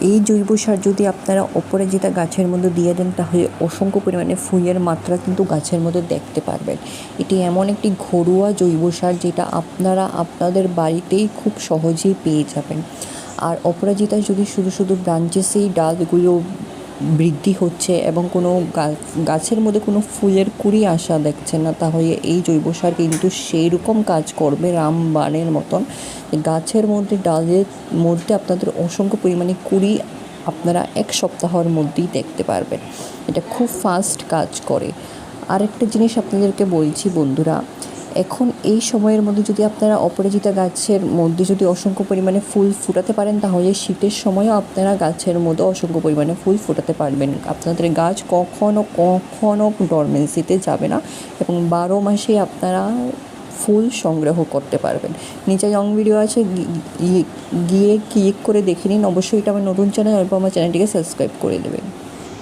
এই জৈব সার যদি আপনারা অপরাজিতা গাছের মধ্যে দিয়ে দেন তাহলে অসংখ্য পরিমাণে ফুলের মাত্রা কিন্তু গাছের মধ্যে দেখতে পারবেন। এটি এমন একটি ঘরোয়া জৈব সার যেটা আপনারা আপনাদের বাড়িতেই খুব সহজেই পেয়ে যাবেন। আর অপরাজিতা যদি শুধু শুধু ব্রাঞ্চেসেই ডালগুলো বৃদ্ধি হচ্ছে এবং কোনো গাছের মধ্যে কোনো ফুলের কুঁড়ি আসা দেখছেন না, তাহলে এই জৈব সার কিন্তু সেই রকম কাজ করবে রামবাণের মতন। গাছের মধ্যে ডালের মধ্যে আপনাদের অসংখ্য পরিমাণে কুঁড়ি আপনারা 1 সপ্তাহের মধ্যেই দেখতে পারবেন। এটা খুব ফাস্ট কাজ করে। আরেকটা জিনিস আপনাদেরকে বলছি বন্ধুরা, এখন এই সময়ের মধ্যে যদি আপনারা অপরাজিতা গাছের মধ্যে যদি অসংখ্য পরিমাণে ফুল ফোটাতে পারেন তাহলে শীতের সময়ও আপনারা গাছের মধ্যে অসংখ্য পরিমাণে ফুল ফোটাতে পারবেন। আপনাদের গাছ কখনো ডরমেন্সিতে যাবে না এবং 12 মাসেই আপনারা ফুল সংগ্রহ করতে পারবেন। নিচে লং ভিডিও আছে, গিয়ে ক্লিক করে দেখে নিন। অবশ্যই এটা আমার নতুন চ্যানেল, অল্প আমার চ্যানেলটিকে সাবস্ক্রাইব করে দেবেন।